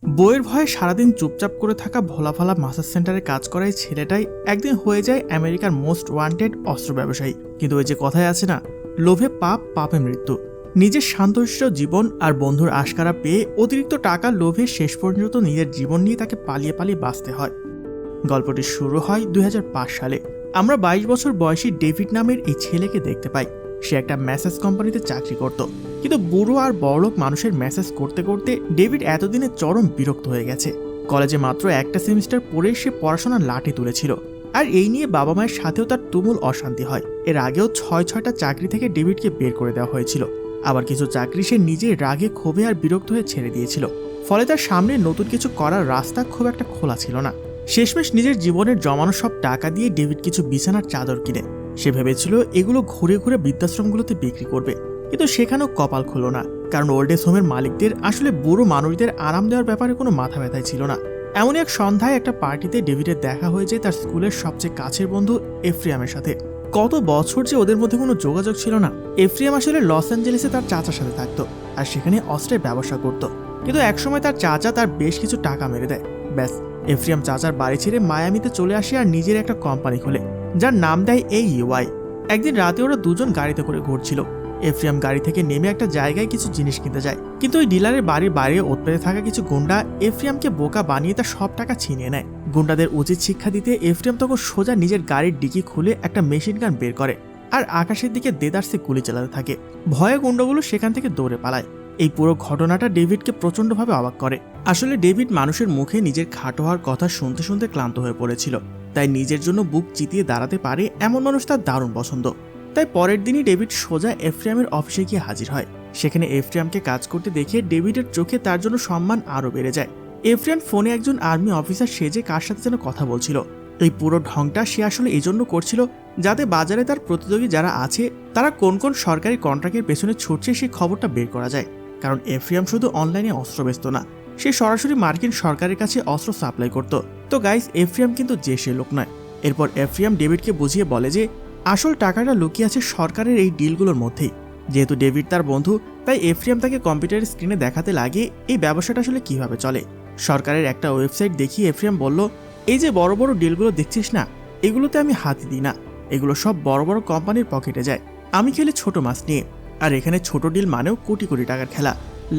বইয়ের ভয়ে সারাদিন চুপচাপ করে থাকা ভোলাভালা মাসাজ সেন্টারে কাজ করা এই ছেলেটাই একদিন হয়ে যায় আমেরিকার মোস্ট ওয়ান্টেড অস্ত্র ব্যবসায়ী। কিন্তু ওই যে কথায় আছে না, লোভে পাপ, পাপে মৃত্যু। নিজের শান্তশিষ্ট জীবন আর বন্ধুর আশকারা পেয়ে অতিরিক্ত টাকার লোভে শেষ পর্যন্ত নিজের জীবন নিয়ে তাকে পালিয়ে পালিয়ে বাঁচতে হয়। গল্পটি শুরু হয় 2005 সালে। আমরা 22 বছর বয়সী ডেভিড নামের এই ছেলেকে দেখতে পাই। সে একটা ম্যাসাজ কোম্পানিতে চাকরি করত, কিন্তু বুড়ো আর বড়লোক মানুষের ম্যাসাজ করতে করতে ডেভিড এতদিনে চরম বিরক্ত হয়ে গেছে। কলেজে মাত্র একটা সেমিস্টার পড়ে সে পড়াশোনার লাঠি তুলেছিল, আর এই নিয়ে বাবা মায়ের সাথেও তার তুমুল অশান্তি হয়। এর আগেও ছয়টা চাকরি থেকে ডেভিডকে বের করে দেওয়া হয়েছিল। আবার কিছু চাকরি সে নিজে রাগে, ক্ষোভে আর বিরক্ত হয়ে ছেড়ে দিয়েছিল। ফলে তার সামনে নতুন কিছু করার রাস্তা খুব একটা খোলা ছিল না। শেষমেশ নিজের জীবনের জমানো সব টাকা দিয়ে ডেভিড কিছু বিছানার চাদর কিনে সে ভেবেছিল এগুলো ঘুরে ঘুরে বৃদ্ধাশ্রমগুলোতে বিক্রি করবে। কিন্তু সেখানেও কপাল খুলল না, কারণ ওল্ড এজ হোমের মালিকদের আসলে বুড়ো মানুষদের আরাম দেওয়ার ব্যাপারে কোনো মাথা ব্যথাই ছিল না। এমন এক সন্ধ্যায় একটা পার্টিতে ডেভিডের দেখা হয়ে যায় তার স্কুলের সবচেয়ে কাছের বন্ধু এফ্রিয়ামের সাথে। কত বছর যে ওদের মধ্যে কোনো যোগাযোগ ছিল না। এফ্রিয়াম আসলে লস অ্যাঞ্জেলেসে তার চাচার সাথে থাকতো, আর সেখানে অস্ত্রের ব্যবসা করত। কিন্তু একসময় তার চাচা তার বেশ কিছু টাকা মেরে দেয়। ব্যাস, এফ্রিয়াম চাচার বাড়ি ছেড়ে মায়ামিতে চলে আসে আর নিজের একটা কোম্পানি খোলে, যার নাম দেয় AUI। একদিন রাতে ওরা দুজন গাড়িতে করে ঘুরছিল। এফ্রিয়াম গাড়ি থেকে নেমে একটা জায়গায় কিছু জিনিস কিনতে যায়, কিন্তু ওই ডিলারের বাড়ির বাইরে ওৎপেতে থাকা কিছু গুন্ডা এফ্রিয়ামকে বোকা বানিয়ে তার সব টাকা ছিনিয়ে নেয়। গুন্ডাদের উচিত শিক্ষা দিতে এফ্রিয়াম তখন সোজা নিজের গাড়ির ডিকি খুলে একটা মেশিন গান বের করে আর আকাশের দিকে দেদারসে গুলি চালাতে থাকে। ভয়ে গুন্ডাগুলো সেখান থেকে দৌড়ে পালায়। এই পুরো ঘটনাটা ডেভিডকে প্রচন্ডভাবে অবাক করে। আসলে ডেভিড মানুষের মুখে নিজের খাটো হওয়ার কথা শুনতে শুনতে ক্লান্ত হয়ে পড়েছিল, তাই নিজের জন্য বুক চিতিয়ে দাঁড়াতে পারে এমন মানুষ তার দারুণ পছন্দ। তাই পরের দিনই ডেভিড সোজা এফ্রিয়ামের অফিসে গিয়ে হাজির হয়। সেখানে এফ্রিয়ামকে কাজ করতে দেখে ডেভিডের চোখে তার জন্য সম্মান আরও বেড়ে যায়। এফ্রিয়াম ফোনে একজন আর্মি অফিসার সেজে কার সাথে যেন কথা বলছিল। এই পুরো ঢংটা সে আসলে এই জন্য করছিল যাতে বাজারে তার প্রতিযোগী যারা আছে তারা কোন কোন সরকারি কন্ট্রাক্টের পেছনে ছুটছে সেই খবরটা বের করা যায়। কারণ এফ্রিয়াম শুধু অনলাইনে অস্ত্র বেচত না, সে সরাসরি মার্কিন সরকারের কাছে অস্ত্র সাপ্লাই করত। তো গাইস, এফ্রিয়াম কিন্তু যে সে লোক নয়। এরপর এফ্রিয়াম ডেভিডকে বুঝিয়ে বলে যে আসল টাকাটা লুকিয়ে আছে সরকারের এই ডিলগুলোর মধ্যেই। যেহেতু ডেভিড তার বন্ধু, তাই এফ্রিয়াম তাকে কম্পিউটারের স্ক্রিনে দেখাতে লাগে এই ব্যবসাটা আসলে কিভাবে চলে। সরকারের একটা ওয়েবসাইট দেখিয়ে এফ্রিয়াম বলল, এই যে বড় বড় ডিলগুলো দেখছিস না, এগুলোতে আমি হাতই দিই না, এগুলো সব বড় বড় কোম্পানির পকেটে যায়। আমি খেলি ছোট মাছ নিয়ে, আর এখানে ছোট ডিল মানেও কোটি কোটি টাকার খেলা,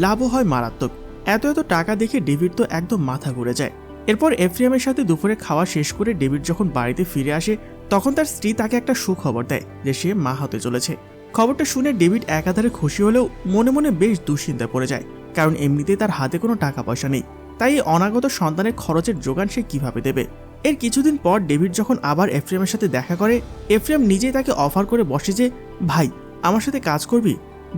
লাভও হয় মারাত্মক। এত এত টাকা দেখে ডেভিড তো একদম মাথা ঘুরে যায়। এরপর এফ্রিয়ামের সাথে দুপুরে খাওয়া শেষ করে ডেভিড যখন বাড়িতে ফিরে আসে, তখন তার স্ত্রী তাকে একটা সুখবর দেয় যে সে মা হতে চলেছে। খবরটা শুনে ডেভিড একাধারে খুশি হলেও মনে মনে বেশ দুশ্চিন্তায় পড়ে যায়, কারণ এমনিতেই তার হাতে কোনো টাকা পয়সা নেই। তাই এই অনাগত সন্তানের খরচের যোগান সে কিভাবে দেবে। এর কিছুদিন পর ডেভিড যখন আবার এফ্রিয়ামের সাথে দেখা করে, এফ্রিয়াম নিজেই তাকে অফার করে বসে যে, ভাই আমার সাথে কাজ করবি।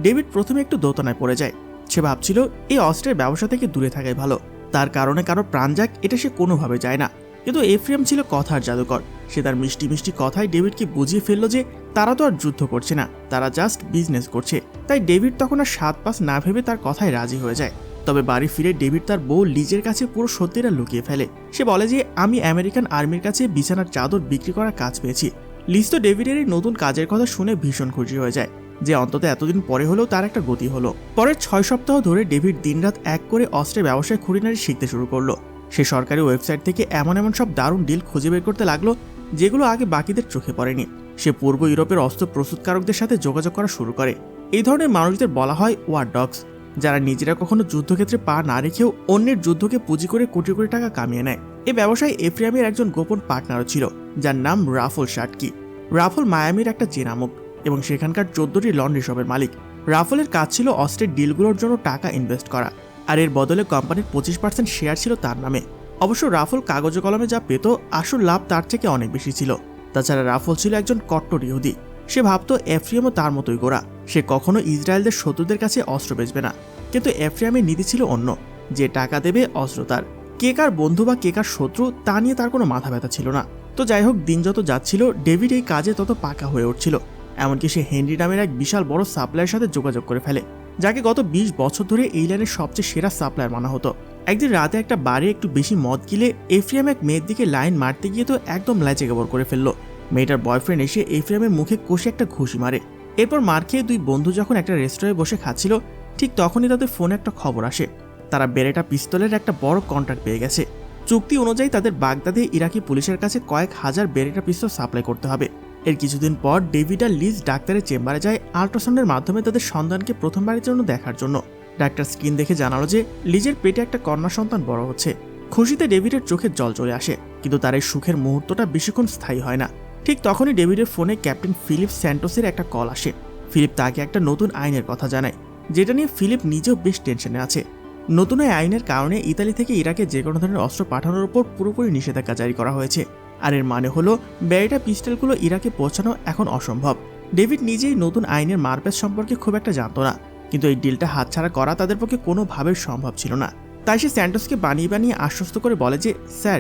ডেভিড প্রথমে একটু দোতনায় পড়ে যায়। সে ভাবছিল এই অস্ত্রের ব্যবসা থেকে দূরে থাকাই ভালো, তার কারণে কারো প্রাণ যাক এটা সে কোনোভাবে যায় না। কিন্তু এফ্রিয়াম ছিল কথার জাদুকর। সে তার মিষ্টি মিষ্টি কথায় ডেভিডকে বুঝিয়ে ফেললো যে তারা তো আর যুদ্ধ করছে না, তারা জাস্ট বিজনেস করছে। তাই ডেভিড তখন আর 7 পাঁচ না ভেবে তার কথায় রাজি হয়ে যায়। তবে বাড়ি ফিরে ডেভিড তার বউ লিজের কাছে পুরো সত্যিটা লুকিয়ে ফেলে। সে বলে যে আমি আমেরিকান আর্মির কাছে বিছানার চাদর বিক্রি করার কাজ পেয়েছি। লিজ তো ডেভিডের এই নতুন কাজের কথা শুনে ভীষণ খুশি হয়ে যায় যে অন্তত এতদিন পরে হলেও তার একটা গতি হলো। পরের 6 সপ্তাহ ধরে ডেভিড দিনরাত এক করে অস্ত্রের ব্যবসায় খুঁটিনাটি শিখতে শুরু করলো। সে সরকারি ওয়েবসাইট থেকে এমন এমন সব দারুণ ডিল খুঁজে বের করতে লাগলো যেগুলো আগে বাকিদের চোখে পড়েনি। সে পূর্ব ইউরোপের অস্ত্র প্রস্তুতকারকদের সাথে যোগাযোগ করা শুরু করে। এই ধরনের মানুষদের বলা হয় ওয়ার ডগস, যারা নিজেরা কখনো যুদ্ধক্ষেত্রে পা না রেখেও অন্যের যুদ্ধকে পুঁজি করে কোটি কোটি টাকা কামিয়ে নেয়। এই ব্যবসায় এফ্রিয়ামের একজন গোপন পার্টনারও ছিল, যার নাম রাফল শাটকি। রাফল মায়ামির একটা চেনা মুখ এবং সেখানকার 14টি লন্ড্রি শপের মালিক। রাফলের কাজ ছিল অস্ত্রের ডিলগুলোর জন্য টাকা ইনভেস্ট করা, আর এর বদলে কোম্পানির 25% শেয়ার ছিল তার নামে। অবশ্য রাফল কাগজে কলমে যা পেত, আসল লাভ তার থেকে অনেক বেশি ছিল। তাছাড়া রাফল ছিল একজন কট্টর ইহুদি। সে ভাবত এফ্রিয়ামও তার মতোই গোড়া, সে কখনো ইসরায়েলদের শত্রুদের কাছে অস্ত্র বেচবে না। কিন্তু এফ্রিয়ামের নীতি ছিল অন্য, যে টাকা দেবে অস্ত্র তার। কে কার বন্ধু বা কে কার শত্রু তা নিয়ে তার কোনো মাথা ব্যথা ছিল না। তো যাই হোক, দিন যত যাচ্ছিল ডেভিড এই কাজে তত পাকা হয়ে উঠছিল। এমনকি সে হেনরি নামের এক বিশাল বড় সাপ্লাইয়ের সাথে যোগাযোগ করে ফেলে, যাকে গত 20 বছর ধরে এই লাইনের সবচেয়ে সেরা সাপ্লায়ার মানা হতো। একদিন রাতে একটা বারে একটু বেশি মদ গিলে এফ্রিয়াম এক মেয়ের দিকে লাইন মারতে গিয়ে তো একদম লাইচে গবর করে ফেললো। মেয়েটার বয়ফ্রেন্ড এসে এফ্রিয়ামের মুখে কষে একটা ঘুষি মারে। এরপর মার খেয়ে দুই বন্ধু যখন একটা রেস্টুরেন্টে বসে খাচ্ছিল, ঠিক তখনই তাদের ফোনে একটা খবর আসে। তারা বেরেটা পিস্তলের একটা বড় কন্ট্রাক্ট পেয়ে গেছে। চুক্তি অনুযায়ী তাদের বাগদাদে ইরাকি পুলিশের কাছে কয়েক হাজার বেরেটা পিস্তল সাপ্লাই করতে হবে। এর কিছুদিন পর ডেভিড আর লিজ ডাক্তারের চেম্বারে যায় আল্ট্রাসাউন্ডের মাধ্যমে তাদের সন্তানকে প্রথমবারের জন্য দেখার জন্য। ডাক্তার স্ক্রিন দেখে জানালো যে লিজের পেটে একটা কন্যা সন্তান বড় হচ্ছে। খুশিতে ডেভিডের চোখে জল চলে আসে, কিন্তু তার এই সুখের মুহূর্তটা বেশিক্ষণ স্থায়ী হয় না। ঠিক তখনই ডেভিডের ফোনে ক্যাপ্টেন ফিলিপ স্যান্টোসের একটা কল আসে। ফিলিপ তাকে একটা নতুন আইনের কথা জানায়, যেটা নিয়ে ফিলিপ নিজেও বেশ টেনশনে আছে। নতুন এই আইনের কারণে ইতালি থেকে ইরাকে যে কোনো ধরনের অস্ত্র পাঠানোর উপর পুরোপুরি নিষেধাজ্ঞা জারি করা হয়েছে। আর এর মানে হলো বেরেটা পিস্টলগুলো ইরাকে পৌঁছানো এখন অসম্ভব। ডেভিড নিজেই নতুন আইনের মারপ্যাচ সম্পর্কে খুব একটা জানতো না, কিন্তু এই ডিলটা হাতছাড়া করা তাদের পক্ষে কোনোভাবেই সম্ভব ছিল না। তাই সে স্যান্টোসকে বানিয়ে আশ্বস্ত করে বলে যে স্যার,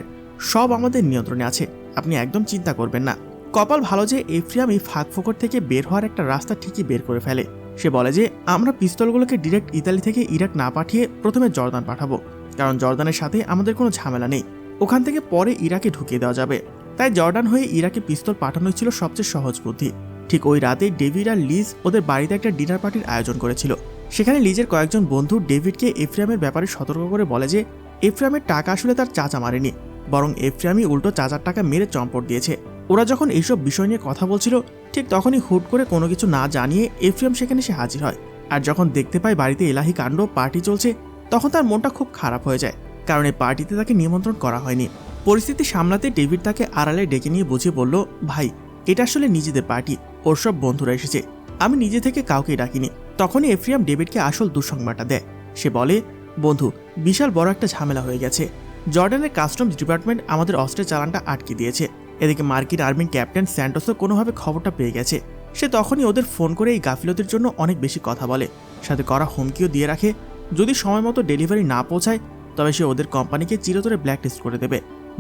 সব আমাদের নিয়ন্ত্রণে আছে, আপনি একদম চিন্তা করবেন না। কপাল ভালো যে এফ্রিয়াম এই ফাঁক ফোকর থেকে বের হওয়ার একটা রাস্তা ঠিকই বের করে ফেলে। সে বলে যে আমরা পিস্তলগুলোকে ডিরেক্ট ইতালি থেকে ইরাক না পাঠিয়ে প্রথমে জর্দান পাঠাবো, কারণ জর্দানের সাথে আমাদের কোনো ঝামেলা নেই, ওখান থেকে পরে ইরাকে ঢুকিয়ে দেওয়া যাবে। তাই জর্ডান হয়ে ইরাকে পিস্তল পাঠানোই ছিল সবচেয়ে সহজ বুদ্ধি। ঠিক ওই রাতে ডেভিড আর লিজ ওদের বাড়িতে একটা ডিনার পার্টির আয়োজন করেছিল। সেখানে লিজের কয়েকজন বন্ধু ডেভিডকে এফ্রিয়ামের ব্যাপারে সতর্ক করে বলে যে এফ্রিয়ামের টাকা আসলে তার চাচা মারেনি, বরং এফ্রিয়ামই উল্টো চাচার টাকা মেরে চম্পট দিয়েছে। ওরা যখন এইসব বিষয় নিয়ে কথা বলছিল, ঠিক তখনই হুট করে কোনো কিছু না জানিয়ে এফ্রিয়াম সেখানে সে হাজির হয়। আর যখন দেখতে পায় বাড়িতে এলাহি কাণ্ড, পার্টি চলছে, তখন তার মনটা খুব খারাপ হয়ে যায়, কারণ এই পার্টিতে তাকে নিমন্ত্রণ করা হয়নি। পরিস্থিতি সামলাতে ডেভিড তাকে আড়ালে ডেকে নিয়ে বুঝিয়ে বলল, ভাই, এটা আসলে নিজেদের পার্টি, ওর সব বন্ধুরা এসেছে, আমি নিজে থেকে কাউকেই ডাকিনি। তখনই এফ্রিয়াম ডেভিডকে আসল দুঃসংবাদটা দেয়। সে বলে, বন্ধু, বিশাল বড় একটা ঝামেলা হয়ে গেছে। জর্ডানের কাস্টমস ডিপার্টমেন্ট আমাদের অস্ত্রের চালানটা আটকে দিয়েছে। এদিকে মার্কিন আর্মির ক্যাপ্টেন স্যান্টোসও কোনোভাবে খবরটা পেয়ে গেছে। সে তখনই ওদের ফোন করে এই গাফিলতির জন্য অনেক বেশি কথা বলে, সাথে করা হুমকিও দিয়ে রাখে, যদি সময় মতো ডেলিভারি না পৌঁছায় তবে সে ওদের কোম্পানিকে চিরতরে ব্ল্যাকলিস্ট করে দেবে,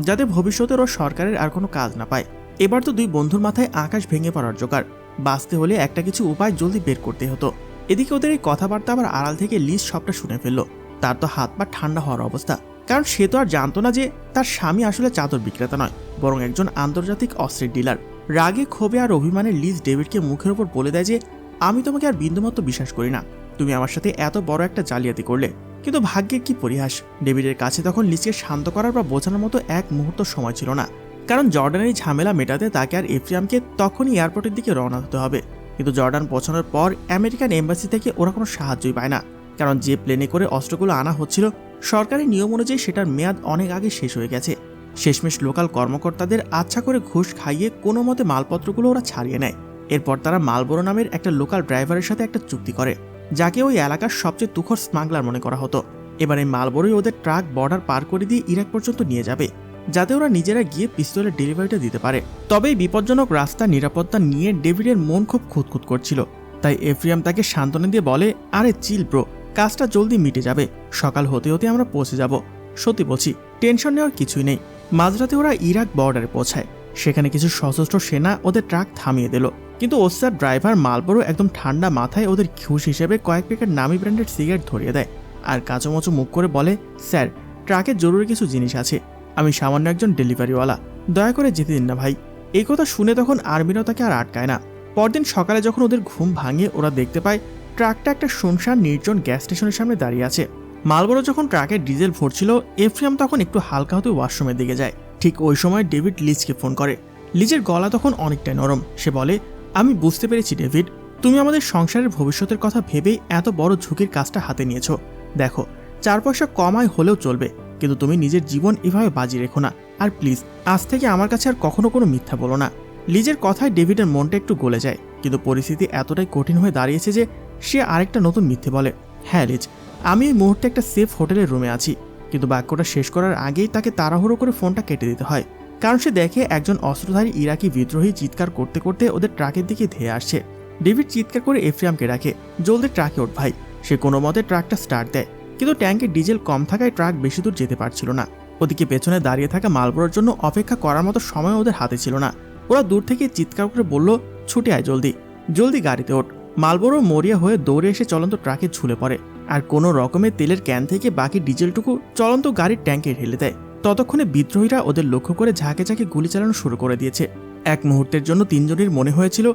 যাতে ভবিষ্যতের ও সরকারের আর কোনো কাজ না পায়। এবার তো দুই বন্ধুর মাথায় আকাশ ভেঙে পড়ার জোগাড়, বাঁচতে হলে একটা কিছু উপায় জলদি বের করতে হতো। এদিকে ওদের এই কথাবার্তা আবার আড়াল থেকে লিজ সবটা শুনে ফেললো। তার তো হাত পা ঠান্ডা হওয়ার অবস্থা, কারণ সে তো আর জানতো না যে তার স্বামী আসলে চাদর বিক্রেতা নয়, বরং একজন আন্তর্জাতিক অস্ত্রের ডিলার। রাগে, ক্ষোভে আর অভিমানে লিজ ডেভিডকে মুখের ওপর বলে দেয় যে আমি তোমাকে আর বিন্দুমাত্র বিশ্বাস করি না, তুমি আমার সাথে এত বড় একটা জালিয়াতি করলে। কিন্তু ভাগ্যের কি পরিহাস, ডেভিডের কাছে তখন লিজকে শান্ত করার বা বোঝানোর মতো এক মুহূর্ত সময় ছিল না, কারণ জর্ডানের ঝামেলা মেটাতে তাকে আর এফ্রিয়ামকে তখনই এয়ারপোর্টের দিকে রওনা হতে হবে। কিন্তু জর্ডান পৌঁছানোর পর আমেরিকান এম্বাসি থেকে ওরা কোনো সাহায্যই পায় না, কারণ যে প্লেনে করে অস্ত্রগুলো আনা হচ্ছিল সরকারি নিয়ম অনুযায়ী সেটার মেয়াদ অনেক আগে শেষ হয়ে গেছে। শেষমেশ লোকাল কর্মকর্তাদের আচ্ছা করে ঘুষ খাইয়ে কোনো মতে মালপত্রগুলো ওরা ছাড়িয়ে নেয়। এরপর তারা মালবোরো নামের একটা লোকাল ড্রাইভারের সাথে একটা চুক্তি করে, যাকে ওই এলাকার সবচেয়ে তুখর স্মাগলার মনে করা হতো। এবার এই মালবোরোই ওদের ট্রাক বর্ডার পার করে দিয়ে ইরাক পর্যন্ত নিয়ে যাবে, যাতে ওরা নিজেরা গিয়ে পিস্তলের ডেলিভারিটা দিতে পারে। তবে এই বিপজ্জনক রাস্তা নিরাপত্তা নিয়ে ডেভিডের মন খুব খুঁতখুত করছিল। তাই এফ্রিয়াম তাকে সান্ত্বনা দিয়ে বলে, আরে চিল ব্রো, কাজটা জলদি মিটে যাবে, সকাল হতে হতে আমরা পৌঁছে যাব। সত্যি বলছি, টেনশন নেওয়ার কিছুই নেই। মাঝরাতে ওরা ইরাক বর্ডারে পৌঁছায়। সেখানে কিছু সশস্ত্র সেনা ওদের ট্রাক থামিয়ে দিল, কিন্তু ওস্তার ড্রাইভার মালবোরো একদম ঠান্ডা মাথায় ওদের ঘুষ হিসেবে কয়েক প্যাকেট নামি ব্র্যান্ডেড সিগারেট ধরিয়ে দেয়, আর কাঁচোমচো মুখ করে বলে, স্যার, ট্রাকে জরুরি কিছু জিনিস আছে, আমি সামান্য একজন ডেলিভারিওয়ালা, দয়া করে যেতে দিন না ভাই। এই কথা শুনে তখন আর্মিরাও তাকে আর আটকায় না। পরদিন সকালে যখন ওদের ঘুম ভাঙে, ওরা দেখতে পায় ট্রাকটা একটা শুনশান নির্জন গ্যাস স্টেশনের সামনে দাঁড়িয়ে আছে। মালবোরো যখন ট্রাকে ডিজেল ভরছিল, এফ্রিয়াম তখন একটু হালকা হতে ওয়াশরুমের দিকে যায়। ঠিক ওই সময় ডেভিড লিজকে ফোন করে। লিজের গলা তখন অনেকটাই নরম। সে বলে, আমি বুঝতে পেরেছি ডেভিড, তুমি আমাদের সংসারের ভবিষ্যতের কথা ভেবেই এত বড় ঝুঁকির কাজটা হাতে নিয়েছো। দেখো, 4 পয়সা কমায় হলেও চলবে, কিন্তু তুমি নিজের জীবন এভাবে বাজি রেখো না। আর প্লিজ, আজ থেকে আমার কাছে আর কখনো কোনো মিথ্যা বলো না। লিজের কথায় ডেভিডের মনটা একটু গলে যায়, কিন্তু পরিস্থিতি এতটাই কঠিন হয়ে দাঁড়িয়েছে যে সে আরেকটা নতুন মিথ্যে বলে, হ্যাঁ লিজ, আমি এই মুহূর্তে একটা সেফ হোটেলের রুমে আছি। কিন্তু বাক্যটা শেষ করার আগেই তাকে তাড়াহুড়ো করে ফোনটা কেটে দিতে হয়, কারণ সে দেখে একজন অস্ত্রধারী ইরাকি বিদ্রোহী চিৎকার করতে করতে ওদের ট্রাকের দিকে ধেয়ে আসছে। ডেভিড চিৎকার করে এফ্রিয়ামকে ডাকে, জলদি ট্রাকে ওঠ ভাই। সে কোনো মতে ট্রাকটা স্টার্ট দেয়, কিন্তু ট্যাঙ্কে ডিজেল কম থাকায় ট্রাক বেশি দূর যেতে পারছিল না। ওদিকে পেছনে দাঁড়িয়ে থাকা মালবোরোর জন্য অপেক্ষা করার মতো সময় ওদের হাতে ছিল না। ওরা দূর থেকে চিৎকার করে বলল, ছুটে আয়, জলদি জলদি গাড়িতে ওঠ। মালবোরো মরিয়া হয়ে দৌড়ে এসে চলন্ত ট্রাকে ঝুলে পড়ে, আর কোনো রকমের তেলের ক্যান থেকে বাকি ডিজেলটুকু চলন্ত গাড়ির ট্যাঙ্কে ঢেলে দেয়। ততক্ষণে বিদ্রোহীরা ওদের লক্ষ্য করে ঝাঁকে ঝাঁকে গুলি চালানো শুরু করে দিয়েছে। এক মুহূর্তের জন্য তিনজনের মনে হয়েছিল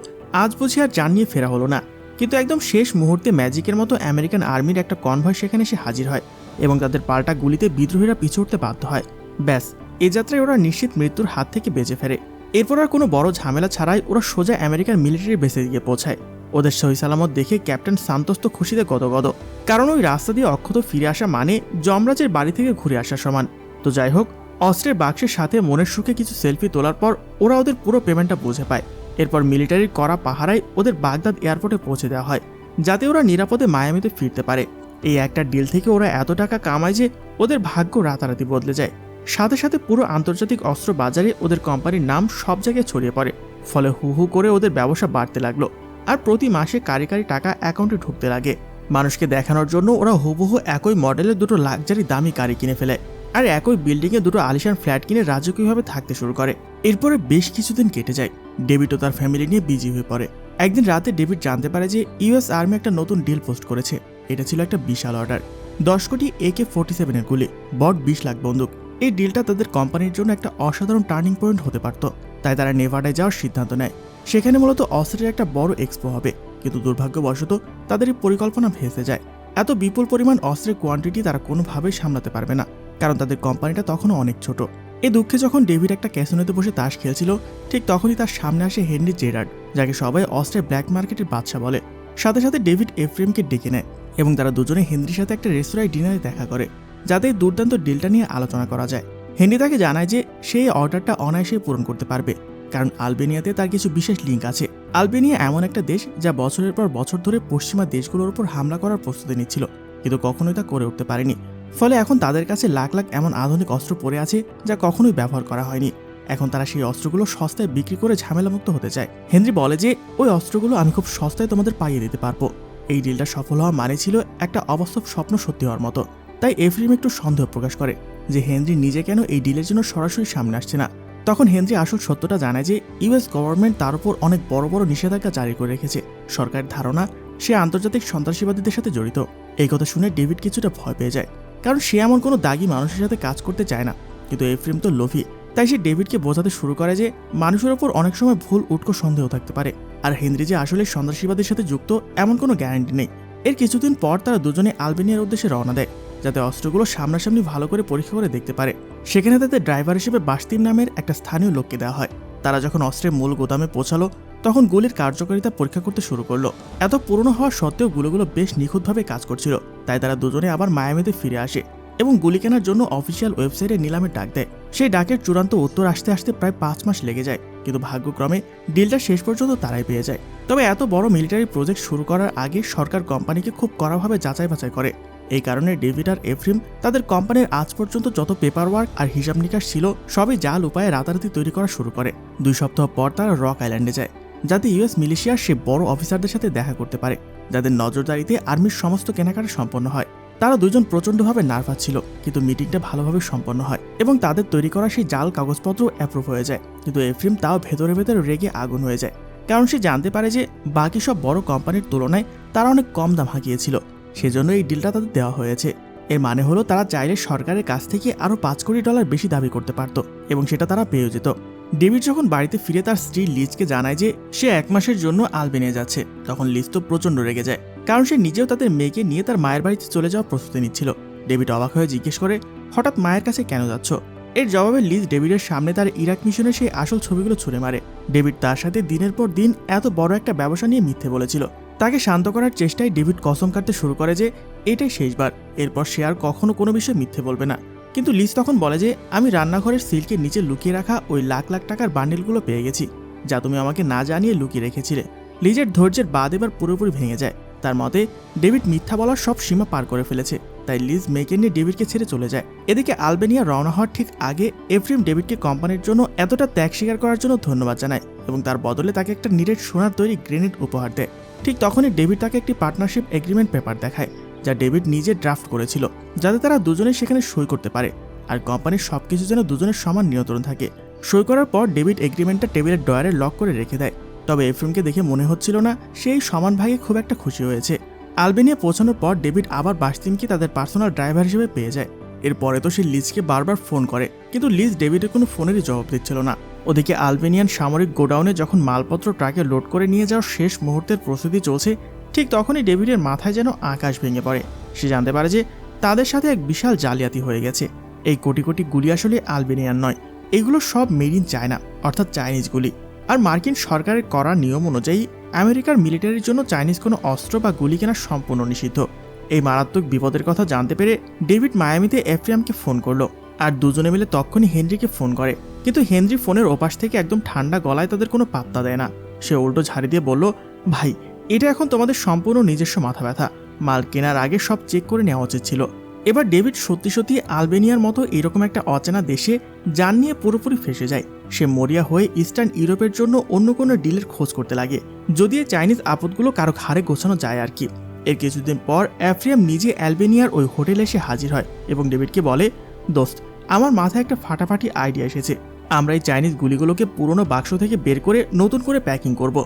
আজ বুঝি আর জান নিয়ে ফেরা হলো না, কিন্তু একদম শেষ মুহূর্তে ম্যাজিকের মতো আমেরিকান আর্মির একটা কনভয় সেখানে এসে হাজির হয়। এবং তাদের পাল্টা গুলিতে বিদ্রোহীরা পিছু উঠতে বাধ্য হয়। ব্যাস, এ যাত্রায় ওরা নিশ্চিত মৃত্যুর হাত থেকে বেঁচে ফেরে। এরপর আর কোনো বড় ঝামেলা ছাড়াই ওরা সোজা আমেরিকার মিলিটারি বেসে গিয়ে পৌঁছায়। ওদের সহি সালামত দেখে ক্যাপ্টেন সান্তোস তো খুশিতে গদগদ, কারণ ওই রাস্তা দিয়ে অক্ষত ফিরে আসা মানে যমরাজের বাড়ি থেকে ঘুরে আসার সমান। তো যাই হোক, অস্ত্রের বাক্সের সাথে মনের সুখে কিছু সেলফি তোলার পর ওরা ওদের পুরো পেমেন্টটা বুঝে পায়। এরপর মিলিটারির কড়া পাহারায় ওদের বাগদাদ এয়ারপোর্টে পৌঁছে দেওয়া হয়, যাতে ওরা নিরাপদে মায়ামিতে ফিরতে পারে। এই একটা ডিল থেকে ওরা এত টাকা কামায় যে ওদের ভাগ্য রাতারাতি বদলে যায়। সাথে সাথে পুরো আন্তর্জাতিক অস্ত্র বাজারে ওদের কোম্পানির নাম সব জায়গায় ছড়িয়ে পড়ে। ফলে হু হু করে ওদের ব্যবসা বাড়তে লাগলো, আর প্রতি মাসে কারি কারি টাকা অ্যাকাউন্টে ঢুকতে লাগে। মানুষকে দেখানোর জন্য ওরা হুবহু একই মডেলের দুটো লাক্সারি দামি গাড়ি কিনে ফেলে, আর একই বিল্ডিংয়ে দুটো আলিশান ফ্ল্যাট কিনে রাজকীয়ভাবে থাকতে শুরু করে। এরপরে বেশ কিছুদিন কেটে যায়। ডেভিড ও তার ফ্যামিলি নিয়ে বিজি হয়ে পড়ে। একদিন রাতে ডেভিড জানতে পারে যে ইউএস আর্মি একটা নতুন ডিল পোস্ট করেছে। এটা ছিল একটা বিশাল অর্ডার, 10 কোটি AK-47 গুলি, বট 20 লাখ বন্দুক। এই ডিলটা তাদের কোম্পানির জন্য একটা অসাধারণ টার্নিং পয়েন্ট হতে পারত। তাই তারা নেভাডায় যাওয়ার সিদ্ধান্ত নেয়। সেখানে মূলত অস্ত্রের একটা বড় এক্সপো হবে, কিন্তু দুর্ভাগ্যবশত তাদের এই পরিকল্পনা ভেসে যায়। এত বিপুল পরিমাণ অস্ত্রের কোয়ান্টিটি তারা কোনোভাবেই সামলাতে পারবে না, কারণ তাদের কোম্পানিটা তখনও অনেক ছোট। এই দুঃখে যখন ডেভিড একটা ক্যাসিনোতে বসে তাস খেলছিল, ঠিক তখনই তার সামনে আসে হেনরি জেরার্ড, যাকে সবাই অস্ত্রের ব্ল্যাক মার্কেটের বাদশা বলে। সাথে সাথে ডেভিড এফ্রেমকে ডেকে নেয় এবং তারা দুজনে হেনরির সাথে একটা রেস্তোরাঁয় ডিনারে দেখা করে, যাতে এই দুর্দান্ত ডিলটা নিয়ে আলোচনা করা যায়। হেনরি তাকে জানায় যে সেই অর্ডারটা অনায়াসেই পূরণ করতে পারবে, কারণ আলবেনিয়াতে তার কিছু বিশেষ লিঙ্ক আছে। আলবেনিয়া এমন একটা দেশ যা বছরের পর বছর ধরে পশ্চিমা দেশগুলোর উপর হামলা করার প্রস্তুতি নিচ্ছিল, কিন্তু কখনোই তা করে উঠতে পারেনি। ফলে এখন তাদের কাছে লাখ লাখ এমন আধুনিক অস্ত্র পড়ে আছে যা কখনোই ব্যবহার করা হয়নি। এখন তারা সেই অস্ত্রগুলো সস্তায় বিক্রি করে ঝামেলামুক্ত হতে চায়। হেনরি বলে যে ওই অস্ত্রগুলো আমি খুব সস্তায় তোমাদের পাইয়ে দিতে পারবো। এই ডিলটা সফল হওয়া মানে ছিল একটা অবাস্তব স্বপ্ন সত্যি হওয়ার মতো। তাই এফ্রেম একটু সন্দেহ প্রকাশ করে যে হেনরি নিজে কেন এই ডিলের জন্য সরাসরি সামনে আসছে না। তখন হেনরি আসল সত্যটা জানায় যে ইউএস গভর্নমেন্ট তার উপর অনেক বড় বড় নিষেধাজ্ঞা জারি করে রেখেছে। সরকারের ধারণা সে আন্তর্জাতিক সন্ত্রাসবাদীদের সাথে জড়িত। এই কথা শুনে ডেভিড কিছুটা ভয় পেয়ে যায়, কারণ সে এমন কোনো দাগী মানুষের সাথে কাজ করতে চায় না। কিন্তু এফ্রেম তো লোভী, তাই সে ডেভিডকে বোঝাতে শুরু করে যে মানুষের ওপর অনেক সময় ভুল উটকো সন্দেহ থাকতে পারে, আর হেনরি যে আসলে সন্ত্রাসবাদের সাথে যুক্ত এমন কোনো গ্যারান্টি নেই। এর কিছুদিন পর তারা দুজনে আলবেনিয়ার উদ্দেশ্যে রওনা দেয়, যাতে অস্ত্রগুলো সামনাসামনি ভালো করে পরীক্ষা করে দেখতে পারে। সেখানে তাদের ড্রাইভার হিসেবে বাস্তিম নামের একটা স্থানীয় লোককে দেওয়া হয়। তারা যখন অস্ত্রের মূল গোদামে পৌঁছালো, তখন গুলির কার্যকারিতা পরীক্ষা করতে শুরু করলো। এত পুরনো হওয়া সত্ত্বেও গুলোগুলো বেশ নিখুঁতভাবে কাজ করছিল। তাই তারা দুজনে আবার মায়ামিতে ফিরে আসে এবং গুলি কেনার জন্য অফিসিয়াল ওয়েবসাইটে নিলামের ডাক দেয়। সেই ডাকের চূড়ান্ত উত্তর আসতে আসতে প্রায় 5 মাস লেগে যায়, কিন্তু ভাগ্যক্রমে ডিলটা শেষ পর্যন্ত তারাই পেয়ে যায়। তবে এত বড় মিলিটারি প্রজেক্ট শুরু করার আগে সরকার কোম্পানিকে খুব কড়াভাবে যাচাই বাছাই করে। এই কারণে ডেভিড আর এফ্রেম তাদের কোম্পানির আজ পর্যন্ত যত পেপার ওয়ার্ক আর হিসাব নিকাশ ছিল সবই জাল উপায়ে রাতারাতি তৈরি করা শুরু করে। 2 সপ্তাহ পর তারা রক আইল্যান্ডে যায়, যাতে ইউএস মিলিশিয়ার সে বড় অফিসারদের সাথে দেখা করতে পারে, যাদের নজরদারিতে আর্মির সমস্ত কেনাকাটা সম্পন্ন হয়। তারা দুজন প্রচণ্ডভাবে নার্ভাস ছিল, কিন্তু মিটিংটা ভালোভাবে সম্পন্ন হয় এবং তাদের তৈরি করা সেই জাল কাগজপত্র অ্যাপ্রুভ হয়ে যায়। কিন্তু এফ্রেম তাও ভেতরে ভেতরে রেগে আগুন হয়ে যায়, কারণ সে জানতে পারে যে বাকি সব বড় কোম্পানির তুলনায় তারা অনেক কম দাম হাঁকিয়েছিল। সেজন্য এই ডিলটা তাদের দেওয়া হয়েছে। এর মানে হলো তারা চাইলে সরকারের কাছ থেকে আরও $5 কোটি বেশি দাবি করতে পারত, এবং সেটা তারা পেয়ে যেত। ডেভিড যখন বাড়িতে ফিরে তার স্ত্রী লিজকে জানায় যে সে 1 মাসের জন্য আলবেনিয়া যাচ্ছে, তখন লিজ তো প্রচণ্ড রেগে যায়, কারণ সে নিজেও তাদের মেয়েকে নিয়ে তার মায়ের বাড়িতে চলে যাওয়ার প্রস্তুতি নিচ্ছিল। ডেভিড অবাক হয়ে জিজ্ঞেস করে, হঠাৎ মায়ের কাছে কেন যাচ্ছ? এর জবাবে লিজ ডেভিডের সামনে তার ইরাক মিশনের সেই আসল ছবিগুলো ছুঁড়ে মারে। ডেভিড তার সাথে দিনের পর দিন এত বড় একটা ব্যবসা নিয়ে মিথ্যে বলেছিল। তাকে শান্ত করার চেষ্টায় ডেভিড কসম কাটতে শুরু করে যে এটাই শেষবার, এরপর সে আর কখনো কোনো বিষয়ে মিথ্যে বলবে না। কিন্তু লিজ তখন বলে যে আমি রান্নাঘরের সিল্কের নিচে লুকিয়ে রাখা ওই লাখ লাখ টাকার বান্ডেলগুলো পেয়ে গেছি, যা তুমি আমাকে না জানিয়ে লুকিয়ে রেখেছিলে। লিজের ধৈর্যের বাঁধ এবার পুরোপুরি ভেঙে যায়। তার মতে ডেভিড মিথ্যা বলার সব সীমা পার করে ফেলেছে, তাই লিজ মেয়েকে নিয়ে ডেভিডকে ছেড়ে চলে যায়। এদিকে আলবেনিয়া রওনা হওয়ার ঠিক আগে এফ্রেম ডেভিডকে কোম্পানির জন্য এতটা ত্যাগ স্বীকার করার জন্য ধন্যবাদ জানায় এবং তার বদলে তাকে একটা নিরেট সোনার তৈরি গ্রেনেড উপহার দেয়। ঠিক তখনই ডেভিড তাকে একটি পার্টনারশিপ এগ্রিমেন্ট পেপার দেখায়, যা ডেভিড নিজে ড্রাফট করেছিল, যাতে তারা দুজনেই সেখানে সই করতে পারে আর কোম্পানির সবকিছু যেন দুজনের সমান নিয়ন্ত্রণ থাকে। সই করার পর ডেভিড এগ্রিমেন্টটা টেবিলের ড্রয়ারে লক করে রেখে দেয়। তবে এফ্রেমকে দেখে মনে হচ্ছিল না সেই সমান ভাগে খুব একটা খুশি হয়েছে। আলবেনিয়া পৌঁছানোর পর ডেভিড আবার বাস্তিমকে তাদের পার্সোনাল ড্রাইভার হিসেবে পেয়ে যায়। এরপরে তো সে লিজকে বারবার ফোন করে, কিন্তু লিজ ডেভিডের কোনো ফোনেরই জবাব দিচ্ছিল না। ওদিকে আলবেনিয়ান সামরিক গোডাউনে যখন মালপত্র ট্রাকে লোড করে নিয়ে যাওয়ার শেষ মুহূর্তের প্রস্তুতি চলছে, ঠিক তখনই ডেভিডের মাথায় যেন আকাশ ভেঙে পড়ে। সে জানতে পারে যে তাদের সাথে এক বিশাল জালিয়াতি হয়ে গেছে। এই কোটি কোটি গুলি আসলে আলবেনিয়ান নয়, এগুলো সব মেড ইন চায়না, অর্থাৎ চাইনিজ গুলি। আর মার্কিন সরকারের করা নিয়ম অনুযায়ী আমেরিকার মিলিটারির জন্য চাইনিজ কোনো অস্ত্র বা গুলি কেনা সম্পূর্ণ নিষিদ্ধ। এই মারাত্মক বিপদের কথা জানতে পেরে ডেভিড মায়ামিতে এফ্রিয়ামকে ফোন করলো, আর দুজনে মিলে তখনই হেনরিকে ফোন করে। কিন্তু হেনরি ফোনের ওপাশ থেকে একদম ঠান্ডা গলায় তাদের কোনো পাত্তা দেয় না। সে উল্টো ঝাড়ি দিয়ে বলল, ভাই এটা এখন তোমাদের সম্পূর্ণ নিজস্ব মাথা ব্যথা, মাল কেনার আগে সব চেক করে নেওয়া উচিত ছিল। এবার ডেভিড সত্যি সত্যি আলবেনিয়ার মতো এরকম একটা অচেনা দেশে যান নিয়ে পুরোপুরি ফেসে যায়। সে মরিয়া হয়ে ইস্টার্ন ইউরোপের জন্য অন্য কোনো ডিলের খোঁজ করতে লাগে, যদি এই চাইনিজ আপদগুলো কারো ঘাড়ে গোছানো যায় আর কি। এর কিছুদিন পর এফ্রিয়াম নিজে অ্যালবেনিয়ার ওই হোটেলে এসে হাজির হয় এবং ডেভিডকে বলে, দোস্ত আমার মাথায় একটা ফাটাফাটি আইডিয়া এসেছে। আমরা এই চাইনিজ গুলিগুলোকে পুরনো বাক্স থেকে বের করে নতুন করে প্যাকিং করব।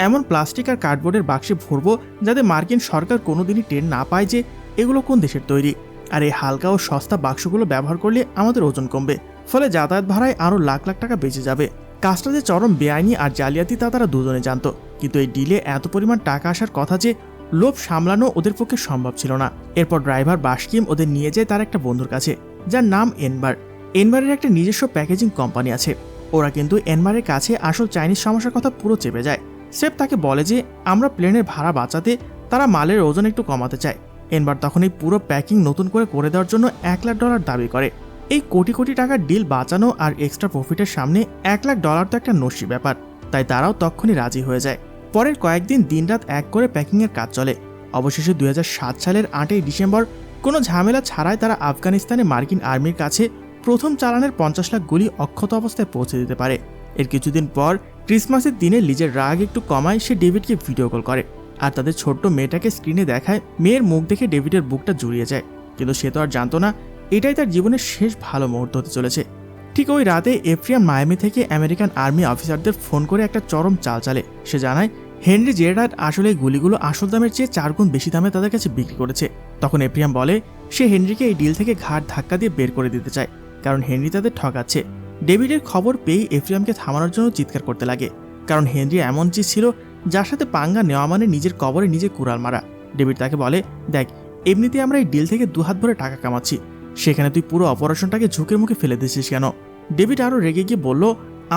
এমন প্লাস্টিক আর কার্ডবোর্ডের বাক্সে ভরবো যাতে মার্কিন সরকার কোনোদিনই টের না পায় যে এগুলো কোন দেশের তৈরি। আর এই হালকা ও সস্তা বাক্সগুলো ব্যবহার করলে আমাদের ওজন কমবে, ফলে যাতায়াত ভাড়ায় আরও লাখ লাখ টাকা বেঁচে যাবে। কাজটা যে চরম বেআইনি আর জালিয়াতি তা তারা দুজনে জানত, কিন্তু এই ডিলে এত পরিমাণ টাকা আসার কথা যে লোভ সামলানো ওদের পক্ষে সম্ভব ছিল না। এরপর ড্রাইভার বাসকিম ওদের নিয়ে যায় তার একটা বন্ধুর কাছে, যার নাম এনবার। এনবারের একটা নিজস্ব প্যাকেজিং কোম্পানি আছে। ওরা কিন্তু এনবারের কাছে আসল চাইনিজ সমস্যার কথা পুরো চেপে যায়। সেফ তাকে বলে যে আমরা প্লেনের ভাড়া বাঁচাতে তারা মালের ওজন একটু কমাতে চায়। এনবার তখন এই পুরো প্যাকিং নতুন করে দেওয়ার জন্য $1,00,000 দাবি করে। এই কোটি কোটি টাকার ডিল বাঁচানো আর এক্সট্রা প্রফিটের সামনে $1,00,000 তো একটা নস্যি ব্যাপার, তাই তারাও তখনই রাজি হয়ে যায়। পরের কয়েকদিন দিনরাত এক করে প্যাকিংয়ের কাজ চলে। অবশেষে 2007 সালের 8ই ডিসেম্বর কোনো ঝামেলা ছাড়াই তারা আফগানিস্তানে মার্কিন আর্মির কাছে প্রথম চালানের 50 লাখ গুলি অক্ষত অবস্থায় পৌঁছে দিতে পারে। এর কিছুদিন পর ক্রিসমাসের দিনে লিজের রাগ একটু কমায় সে ডেভিডকে ভিডিও কল করে, আর তাদের ছোট্ট মেয়েটাকে স্ক্রিনে দেখায়। মেয়ের মুখ দেখে ডেভিডের বুকটা জুড়িয়ে যায়, কিন্তু সে তো আর জানতো না এটাই তার জীবনের শেষ ভালো মুহূর্ত হতে চলেছে। ঠিক ওই রাতে এফ্রিয়াম মায়ামি থেকে আমেরিকান আর্মি অফিসারদের ফোন করে একটা চরম চাল চালে। সে জানায় হেনরি জেরার্ড আসলে গুলিগুলো আসল দামের চেয়ে 4 গুণ বেশি দামে তাদের কাছে বিক্রি করেছে। তখন এফ্রিয়াম বলে সে হেনরিকে এই ডিল থেকে ঘাট ধাক্কা দিয়ে বের করে দিতে চায়, কারণ হেনরি তাদের ঠকাচ্ছে। ডেভিডের খবর পেয়ে এফ্রিয়ামকে থামানোর জন্য চিৎকার করতে লাগে, কারণ হেনরি এমন চিজ ছিল যার সাথে পাঙ্গা নেওয়া মানে নিজের কবরে নিজে কুড়াল মারা। ডেভিড তাকে বলে, দেখ এমনিতে আমরা এই ডিল থেকে 2 হাত ভরে টাকা কামাচ্ছি, সেখানে তুই পুরো অপারেশনটাকে ঝুঁকের মুখে ফেলে দিয়েছিস কেন? ডেভিড আরও রেগে গিয়ে বলল,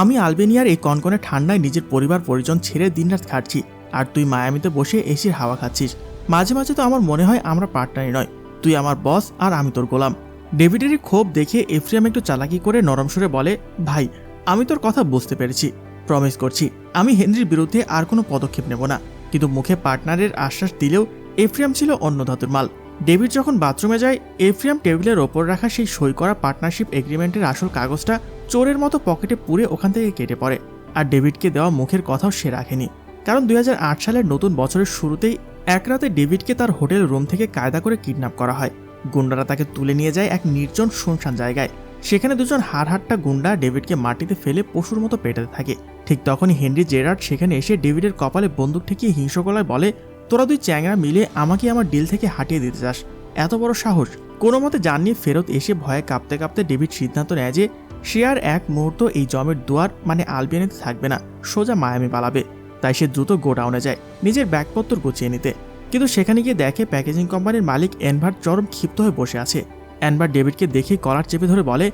আমি আলবেনিয়ার এই কনকনে ঠান্ডায় নিজের পরিবার পরিজন ছেড়ে দিনরাত খাটছি, আর তুই মায়ামিতে বসে এসির হাওয়া খাচ্ছিস। মাঝে মাঝে তো আমার মনে হয় আমরা পার্টনারই নয়, তুই আমার বস আর আমি তোর গোলাম। ডেভিডেরই ক্ষোভ দেখে এফ্রিয়াম একটু চালাকি করে নরম সুরে বলে, ভাই আমি তোর কথা বুঝতে পেরেছি, প্রমিস করছি আমি হেনরির বিরুদ্ধে আর কোনো পদক্ষেপ নেব না। কিন্তু মুখে পার্টনারের আশ্বাস দিলেও এফ্রিয়াম ছিল অন্য ধাতুর মাল। ডেভিড যখন বাথরুমে যায়, এফ্রিয়াম টেবিলের ওপর রাখা সেই সই করা পার্টনারশিপ এগ্রিমেন্টের আসল কাগজটা চোরের মতো পকেটে পুরে ওখান থেকে কেটে পড়ে। আর ডেভিডকে দেওয়া মুখের কথাও সে রাখেনি, কারণ 2008 সালের নতুন বছরের শুরুতেই এক রাতে ডেভিডকে তার হোটেল রুম থেকে কায়দা করে কিডন্যাপ করা হয়। গুন্ডারা তাকে তুলে নিয়ে যায় এক নির্জন শুনশান জায়গায়। সেখানে দুজন হাড়হাট্টা গুন্ডা ডেভিডকে মাটিতে ফেলে পশুর মতো পেটাতে থাকে। ঠিক তখনই হেনরি জেরার্ড সেখানে এসে ডেভিডের কপালে বন্দুক ঠেকিয়ে হিংস্র গলায় বলে, তোরা দুই চ্যাংরা মিলে আমাকে আমার ডিল থেকে হাঁটিয়ে দিতে চাস? এত বড় সাহস! কোনো মতে জান নিয়ে ফেরত এসে ভয়ে কাঁপতে কাঁপতে ডেভিড সিদ্ধান্ত নেয় যে সে আর এক মুহূর্ত এই জমের দুয়ার মানে আলবেনিয়াতে থাকবে না, সোজা মায়ামি পালাবে। তাই সে দ্রুত গোডাউনে যায় নিজের ব্যাগপত্র গুছিয়ে নিতে। কিন্তু সেখানে গিয়ে দেখে প্যাকেজিং কোম্পানির মালিক এনভার চরম ক্ষিপ্ত হয়ে বসে আছে। এনভার ডেভিডকে দেখে কলার চেপে ধরে বলে,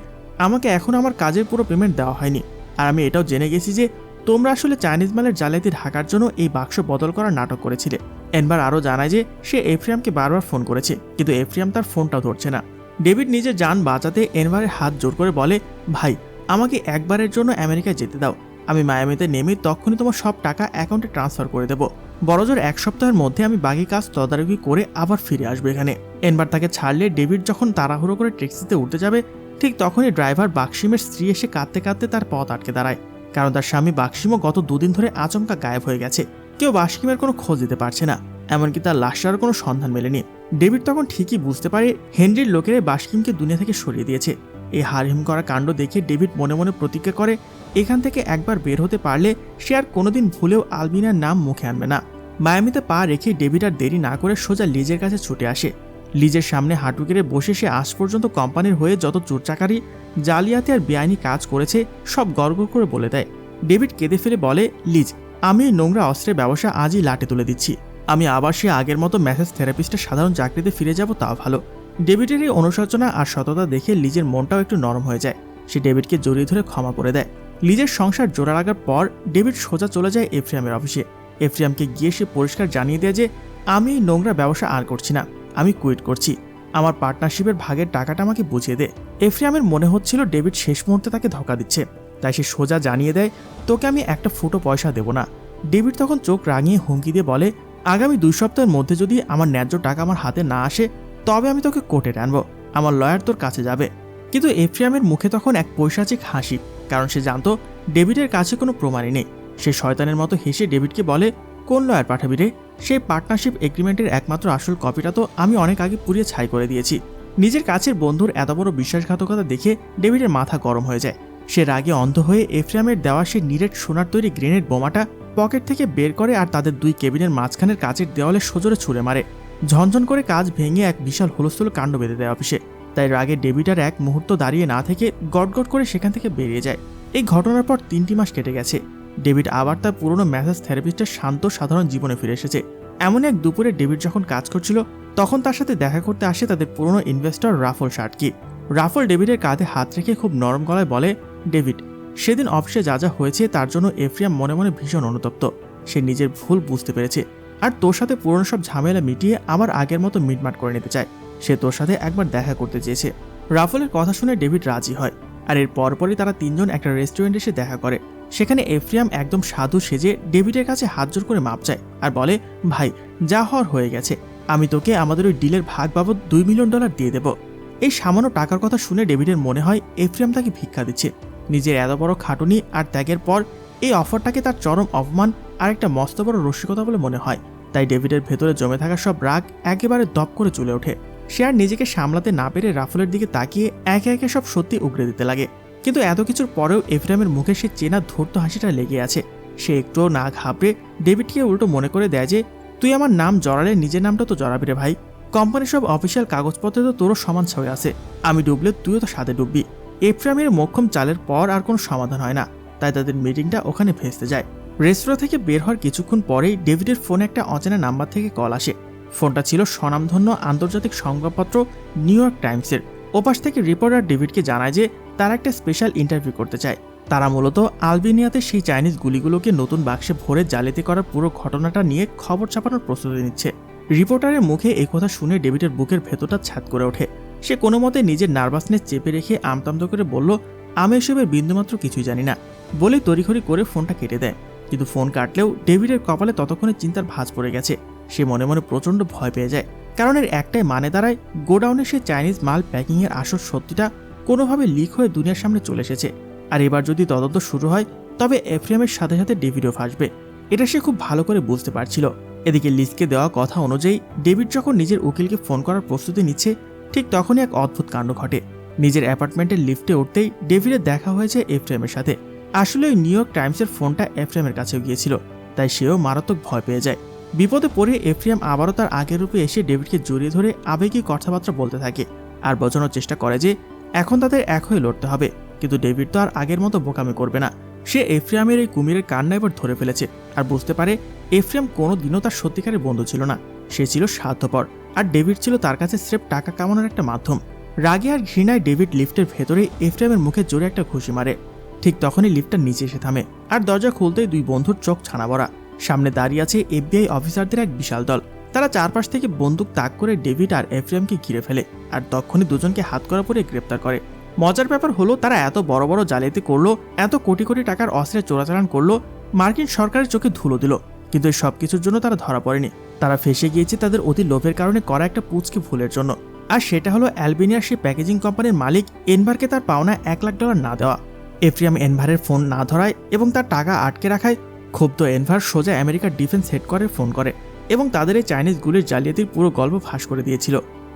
আমাকে এখন আমার কাজের পুরো পেমেন্ট দেওয়া হয়নি, আর আমি এটাও জেনে গেছি যে তোমরা আসলে চাইনিজ মালের জালিয়াতি ঢাকার জন্য এই বাক্স বদল করার নাটক করেছিলে। এনভার আরও জানায় যে সে এফ্রিয়ামকে বারবার ফোন করেছে, কিন্তু এফ্রিয়াম তার ফোনটাও ধরছে না। ডেভিড নিজের যান বাঁচাতে এনভারের হাত জোর করে বলে, ভাই আমাকে একবারের জন্য আমেরিকায় যেতে দাও, আমি মায়ামিতে নেমে তখনই তোমার সব টাকা অ্যাকাউন্টে ট্রান্সফার করে দেবো। বড়জোর 1 সপ্তাহের মধ্যে আমি বাকি কাজ তদারকি করে আবার ফিরে আসবো এখানে। এনবার তাকে ছাড়লে ডেভিড যখন তাড়াহুড়ো করে ট্যাক্সিতে উঠতে যাবে, ঠিক তখনই ড্রাইভার বাক্সিমের স্ত্রী এসে কাঁদতে কাঁদতে তার পথ আটকে দাঁড়ায়, কারণ তার স্বামী বাক্সিমও গত 2 দিন ধরে আচমকা গায়েব হয়ে গেছে। কেউ বাক্সিমের কোনো খোঁজ দিতে পারছে না, এমনকি তার লাশটার কোনো সন্ধান মেলেনি। ডেভিড তখন ঠিকই বুঝতে পারে হেনরির লোকেরা বাক্সিমকে দুনিয়া থেকে সরিয়ে দিয়েছে। এই হারহিম করা কাণ্ড দেখে ডেভিড মনে মনে প্রতিজ্ঞা করে এখান থেকে একবার বের হতে পারলে সে আর কোনোদিন ভুলেও আলবিনার নাম মুখে আনবে না। মায়ামিতে পা রেখে ডেভিড আর দেরি না করে সোজা লিজের কাছে ছুটে আসে। লিজের সামনে হাঁটু গেড়ে বসে সে আজ পর্যন্ত কোম্পানির হয়ে যত চোরচাকারি, জালিয়াতি আর বেআইনি কাজ করেছে সব গর্ব করে বলে দেয়। ডেভিড কেঁদে ফেলে বলে, লিজ আমি এই নোংরা অস্ত্রের ব্যবসা আজই লাটে তুলে দিচ্ছি। আমি আবার সে আগের মতো মেসেজ থেরাপিস্টের সাধারণ চাকরিতে ফিরে যাব, তাও ভালো। ডেভিডের এই অনুশোচনা আর সততা দেখে লিজের মনটাও একটু নরম হয়ে যায়। সে ডেভিডকে জড়িয়ে ধরে ক্ষমা করে দেয়। লিজের সংসার জোড়া লাগার পর ডেভিড সোজা চলে যায় এফ্রিয়ামের অফিসে। এফ্রিয়ামকে গিয়ে সে পরিষ্কার জানিয়ে দেয় যে আমি এই নোংরা ব্যবসা আর করছি না, আমি কুইট করছি, আমার পার্টনারশিপের ভাগের টাকাটা আমাকে বুঝিয়ে দে। এফ্রিয়ামের মনে হচ্ছিল ডেভিড শেষ মুহূর্তে তাকে ধোঁকা দিচ্ছে, তাই সে সোজা জানিয়ে দেয় তোকে আমি একটা ফুটো পয়সা দেব না। ডেভিড তখন চোখ রাঙিয়ে হুমকি দিয়ে বলে আগামী 2 সপ্তাহের মধ্যে যদি আমার ন্যায্য টাকা আমার হাতে না আসে তবে আমি তোকে কোর্টে টানবো, আমার লয়ার তোর কাছে যাবে। কিন্তু এফ্রিয়ামের মুখে তখন এক পৈশাচিক হাসি, কারণ সে জানতো ডেভিডের কাছে কোনো প্রমাণই নেই। সে শয়তানের মতো হেসে ডেভিডকে বলে কোন লয়ার পাঠাবি রে? সেই পার্টনারশিপ এগ্রিমেন্টের একমাত্র আসল কপিটা তো আমি অনেক আগে পুড়িয়ে ছাই করে দিয়েছি। নিজের কাছের বন্ধুর এত বড় বিশ্বাসঘাতকতা দেখে ডেভিডের মাথা গরম হয়ে যায়। সে রাগে অন্ধ হয়ে এফ্রিয়ামের দেওয়া সেই নিরেট সোনার তৈরি গ্রেনেড বোমাটা পকেট থেকে বের করে আর তাদের 2 কেবিনের মাঝখানের কাচের দেওয়ালে সজোরে ছুঁড়ে মারে। ঝনঝন করে কাজ ভেঙে এক বিশাল হুলস্থুল কাণ্ড বেঁধে দেয় অফিসে। তাই রাগে ডেভিড আর এক মুহূর্ত দাঁড়িয়ে না থেকে গটগট করে সেখান থেকে বেরিয়ে যায়। এই ঘটনার পর 3টি মাস কেটে গেছে। ডেভিড আবার তার পুরনো ম্যাসাজ থেরাপিস্টের শান্ত সাধারণ জীবনে ফিরে এসেছে। এমন এক দুপুরে ডেভিড যখন কাজ করছিল তখন তার সাথে দেখা করতে আসে তাদের পুরনো ইনভেস্টর রাফল শার্টকি। রাফল ডেভিডের কাঁধে হাত রেখে খুব নরম গলায় বলে ডেভিড, সেদিন অফিসে যা যা হয়েছে তার জন্য এফ্রিয়াম মনে মনে ভীষণ অনুতপ্ত। সে নিজের ভুল বুঝতে পেরেছে আর তোর সাথে পুরনো সব ঝামেলা মিটিয়ে আবার আগের মতো মিটমাট করে নিতে চায়। সে তোর সাথে একবার দেখা করতে চেয়েছে। রাফলের কথা শুনে ডেভিড রাজি হয় আর এর পরপরই তারা 3 জন একটা রেস্টুরেন্টে এসে দেখা করে। সেখানে এফ্রিয়াম একদম সাধু সেজে ডেভিডের কাছে হাত জোর করে মাপ চায় আর বলে ভাই, যা হওয়ার হয়ে গেছে, আমি তোকে আমাদের ওই ডিলের ভাগ বাবদ $2 মিলিয়ন দিয়ে দেব। এই সামান্য টাকার কথা শুনে ডেভিডের মনে হয় এফ্রিয়াম তাকে ভিক্ষা দিচ্ছে। নিজের এত বড় খাটুনি আর ত্যাগের পর এই অফারটাকে তার চরম অপমান আর একটা মস্ত বড় রসিকতা বলে মনে হয়। তাই ডেভিডের ভেতরে জমে থাকা সব রাগ একেবারে দপ করে চলে ওঠে। সে আর নিজেকে সামলাতে না পেরে রাফলের দিকে তাকিয়ে একে একে সব সত্যি উগড়ে দিতে লাগে। কিন্তু এত কিছুর পরেও এফ্রিয়ামের মুখে সে চেনা ধূর্ত হাসিটা লেগে আছে। সে একটুও না ঘাবড়ে ডেভিডকে উল্টো মনে করে দেয় যে তুই আমার নাম জড়ালে নিজের নামটা তো জড়াবি রে ভাই। কোম্পানির সব অফিসিয়াল কাগজপত্রে তো তোরও সমান ছয় আছে, আমি ডুবলে তুইও তো সাথে ডুববি। এফ্রিয়ামের মোক্ষম চালের পর আর কোনো সমাধান হয় না, তাই তাদের মিটিংটা ওখানে ভেস্তে যায়। রেস্তোরাঁ থেকে বের হওয়ার কিছুক্ষণ পরেই ডেভিডের ফোনে একটা অচেনা নাম্বার থেকে কল আসে। ফোনটা ছিল স্বনামধন্য আন্তর্জাতিক সংবাদপত্র নিউ ইয়র্ক টাইমসের। ওপাশ থেকে রিপোর্টার ডেভিডকে জানায় যে তারা একটা স্পেশাল ইন্টারভিউ করতে চায়। তারা মূলত আলবেনিয়াতে সেই চাইনিজ গুলিগুলোকে নতুন বাক্সে ভরে জালিয়াতি করার পুরো ঘটনাটা নিয়ে খবর ছাপানোর প্রস্তুতি নিচ্ছে। রিপোর্টারের মুখে এই কথা শুনে ডেভিডের বুকের ভেতরটা ছাদ করে ওঠে। সে কোনো মতে নিজের নার্ভাসনেস চেপে রেখে আমতামতো করে বলল আমি এসবের বিন্দুমাত্র কিছুই জানি না বলে তড়িঘড়ি করে ফোনটা কেটে দেয়। কিন্তু ফোন কাটলেও ডেভিডের কপালে ততক্ষণে চিন্তার ভাঁজ পড়ে গেছে। সে মনে মনে প্রচণ্ড ভয় পেয়ে যায়, কারণ এর একটাই মানে দাঁড়ায় গোডাউনে সে চাইনিজ মাল প্যাকিংয়ের আসল সত্যিটা কোনোভাবে লিক হয়ে দুনিয়ার সামনে চলে এসেছে। আর এবার যদি তদন্ত শুরু হয় তবে এফ্রিয়ামের সাথে সাথে ডেভিডও ফাঁসবে। এটা সে খুব ভালো করে বুঝতে পারছিল। এদিকে লিজকে দেওয়া কথা অনুযায়ী ডেভিড যখন নিজের উকিলকে ফোন করার প্রস্তুতি নিচ্ছে ঠিক তখনই এক অদ্ভুত কাণ্ড ঘটে। নিজের অ্যাপার্টমেন্টের লিফটে উঠতেই ডেভিডের দেখা হয়েছে এফ্রিয়ামের সাথে। আসলে ওই নিউ ইয়র্ক টাইমসের ফোনটা এফ্রিয়ামের কাছেও গিয়েছিল, তাই সেও মারাত্মক ভয় পেয়ে যায়। বিপদে পড়ে এফ্রিয়াম আবারও তার আগের রূপে এসে ডেভিডকে জড়িয়ে ধরে আবেগী কথাবার্তা বলতে থাকে আর বোঝানোর চেষ্টা করে যে এখন তাদের এক হয়ে লড়তে হবে। কিন্তু ডেভিড তো আর আগের মতো বোকামি করবে না। সে এফ্রিয়ামের এই কুমিরের কান্না এবার ধরে ফেলেছে আর বুঝতে পারে এফ্রিয়াম কোনোদিনও তার সত্যিকারের বন্ধু ছিল না। সে ছিল স্বার্থপর আর ডেভিড ছিল তার কাছে স্রেফ টাকা কামানোর একটা মাধ্যম। রাগে আর ঘৃণায় ডেভিড লিফটের ভেতরে এফ্রিয়ামের মুখে জোরে একটা ঘুষি মারে। ঠিক তখনই লিফটটা নিচে এসে থামে আর দরজা খুলতেই 2 বন্ধুর চোখ ছানা ভরা। সামনে দাঁড়িয়ে আছে এফবিআই অফিসারদের এক বিশাল দল। তারা চারপাশ থেকে বন্দুক তাক করে ডেভিড আর এফ্রিয়ামকে ঘিরে ফেলে আর তখনই দুজনকে হাতকড়া পরে গ্রেপ্তার করে। মজার ব্যাপার হলো তারা এত বড় বড় জালিয়াতি করলো, এত কোটি কোটি টাকার অস্ত্রের চোরাচালান করলো, মার্কিন সরকারের চোখে ধুলো দিল, কিন্তু এই সব কিছুর জন্য তারা ধরা পড়েনি। তারা ফেঁসে গিয়েছে তাদের অতি লোভের কারণে করা একটা পুচকে ভুলের জন্য। আর সেটা হলো অ্যালবেনিয়ার সেই প্যাকেজিং কোম্পানির মালিক এনভারকে তার পাওনা $1 লাখ না দেওয়া। এফ্রিয়াম এনভারের ফোন না ধরায় এবং তার টাকা আটকে রাখায় ক্ষুব্ধ এনভার সোজা আমেরিকার ডিফেন্স হেডকোয়ার্টারে ফোন করে এবং তাদের এই চাইনিজ গুলির জালিয়াতির পুরো গল্প ফাঁস করে দিয়েছিল।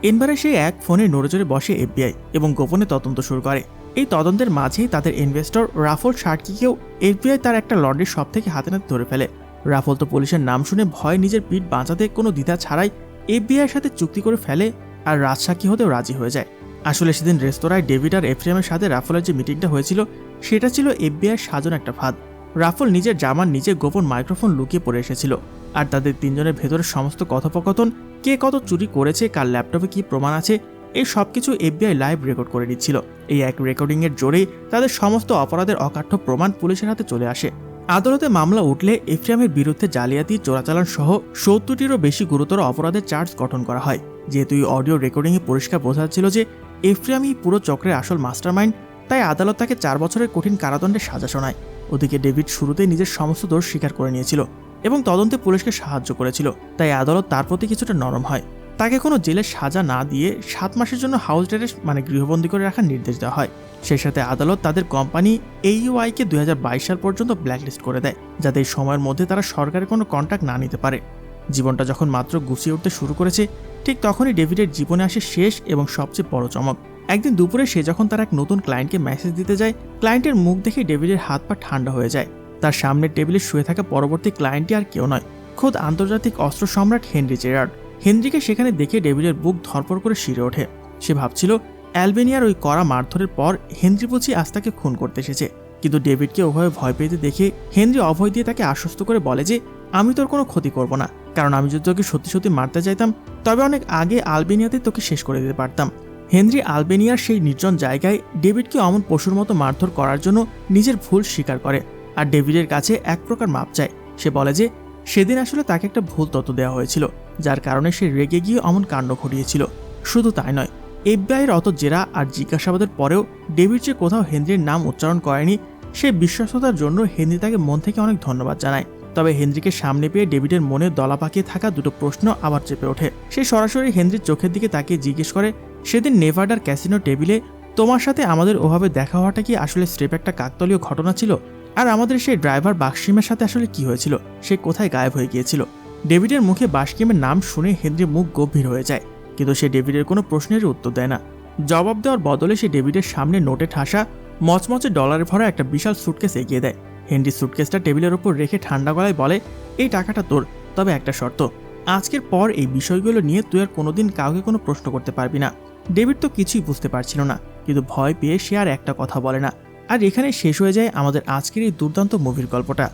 এনভারের সেই এক ফোনে নড়েচড়ে বসে এফবিআই এবং গোপনে তদন্ত শুরু করে। এই তদন্তের মাঝেই তাদের ইনভেস্টর রাফল শার্টকিকেও এফবিআই তার একটা লন্ড্রির শপ থেকে হাতে নাতে ধরে ফেলে। রাফল তো পুলিশের নাম শুনে ভয়ে নিজের পিঠ বাঁচাতে কোনো দ্বিধা ছাড়াই এফবিআইয়ের সাথে চুক্তি করে ফেলে আর রাজসাক্ষী হতেও রাজি হয়ে যায়। আসলে সেদিন রেস্তোরাঁয় ডেভিড আর এফ্রিয়ামের সাথে রাফলের যে মিটিংটা হয়েছিল সেটা ছিল এফবিআইয়ের সাজানো একটা ফাঁদ। রাফল নিজের জামার নিচে গোপন মাইক্রোফোন লুকিয়ে পড়ে এসেছিল আর তাদের 3 জনের ভেতরে সমস্ত কথোপকথন, কে কত চুরি করেছে, কার ল্যাপটপে কি প্রমাণ আছে, এই সবকিছু এফবিআই লাইভ রেকর্ড করে নিচ্ছিল। এই এক রেকর্ডিংয়ের জোরেই তাদের সমস্ত অপরাধের অকাঠ্য প্রমাণ পুলিশের হাতে চলে আসে। আদালতে মামলা উঠলে এফটিএমের বিরুদ্ধে জালিয়াতি, চোরাচালান সহ 70টিরও বেশি গুরুতর অপরাধের চার্জ গঠন করা হয়। যেহেতু এই অডিও রেকর্ডিংয়ে পরিষ্কার বোঝা যাচ্ছিল যে এফটিএমই পুরো চক্রের আসল মাস্টারমাইন্ড, তাই আদালত তাকে 4 বছরের কঠিন কারাদণ্ডের সাজা শোনায়। ওদিকে ডেভিড শুরুতেই নিজের সমস্ত দোষ স্বীকার করে নিয়েছিল এবং তদন্তে পুলিশকে সাহায্য করেছিল, তাই আদালত তার প্রতি কিছুটা নরম হয়। তাকে কোনো জেলের সাজা না দিয়ে 7 মাসের জন্য হাউস অ্যারেস্ট গৃহবন্দী করে রাখার নির্দেশ দেওয়া হয়। সেই সাথে আদালত তাদের কোম্পানি AUI-কে 2022 সাল পর্যন্ত ব্ল্যাকলিস্ট করে দেয়, যাতে এই সময়ের মধ্যে তারা সরকারের কোনো কন্ট্যাক্ট না নিতে পারে। জীবনটা যখন মাত্র গুছিয়ে উঠতে শুরু করেছে, ঠিক তখনই ডেভিডের জীবনে আসে শেষ এবং সবচেয়ে বড় চমক। একদিন দুপুরে সে যখন তার এক নতুন ক্লায়েন্টকে মেসেজ দিতে যায়, ক্লায়েন্টের মুখ দেখে ডেভিডের হাত পা ঠান্ডা হয়ে যায়। তার সামনের টেবিলে শুয়ে থাকা পরবর্তী ক্লায়েন্টটি আর কেউ নয়, খোদ আন্তর্জাতিক অস্ত্র সম্রাট হেনরি জেরার্ড। হেনরিকে সেখানে দেখে ডেভিডের বুক ধরপড় করে শিরে ওঠে। সে ভাবছিল অ্যালবেনিয়ার ওই কড়া মারধরের পর হেনরি বুঝি আজ তাকে খুন করতে এসেছে। কিন্তু ডেভিডকে ওভাবে ভয় পেতে দেখে হেনরি অভয় দিয়ে তাকে আশ্বস্ত করে বলে যে আমি তোর কোনো ক্ষতি করব না, কারণ আমি যদি তোকে সত্যি সত্যি মারতে চাইতাম তবে অনেক আগে আলবেনিয়াতে তোকে শেষ করে দিতে পারতাম। হেনরি আলবেনিয়ার সেই নির্জন জায়গায় ডেভিডকে অমন পশুর মতো মারধর করার জন্য নিজের ভুল স্বীকার করে আর ডেভিডের কাছে এক প্রকার মাপ চায়। সে বলে যে সেদিন আসলে তাকে একটা ভুল তথ্য দেওয়া হয়েছিল, যার কারণে সে রেগে গিয়ে অমন কাণ্ড ঘটিয়েছিল। শুধু তাই নয়, এফবিআইয়ের অত জেরা আর জিজ্ঞাসাবাদের পরেও ডেভিড যে কোথাও হেনরির নাম উচ্চারণ করেনি, সেই বিশ্বস্ততার জন্য হেনরি তাকে মন থেকে অনেক ধন্যবাদ জানায়। তবে হেনরিকে সামনে পেয়ে ডেভিডের মনে দলা পাকিয়ে থাকা দুটো প্রশ্ন আবার চেপে ওঠে। সে সরাসরি হেনরির চোখের দিকে তাকিয়ে জিজ্ঞেস করে, সেদিন নেভাডার ক্যাসিনো টেবিলে তোমার সাথে আমাদের ওভাবে দেখা হওয়াটা কি আসলে স্রেফ একটা কাকতালীয় ঘটনা ছিল? আর আমাদের সেই ড্রাইভার বাক্সিমের সাথে আসলে কি হয়েছিল? সে কোথায় গায়েব হয়ে গিয়েছিল? ডেভিডের মুখে বাস্কিমের নাম শুনে হেনরির মুখ গম্ভীর হয়ে যায়, কিন্তু সে ডেভিডের কোনো প্রশ্নের উত্তর দেয় না। জবাব দেওয়ার বদলে সে ডেভিডের সামনে নোটে ঠাসা মচমচে ডলারে ভরা একটা বিশাল সুটকেস এগিয়ে দেয়। হেনরি সুটকেসটা টেবিলের ওপর রেখে ঠান্ডা গলায় বলে, এই টাকাটা তোর, তবে একটা শর্ত, আজকের পর এই বিষয়গুলো নিয়ে তুই আর কোনোদিন কাউকে কোনো প্রশ্ন করতে পারবি না। ডেভিড তো কিছুই বুঝতে পারছিল না, কিন্তু ভয় পেয়ে সে আর একটা কথা বলে না। আর এখানে শেষ হয়ে যায় আমাদের আজকের এই দুর্দান্ত মুভির গল্পটা।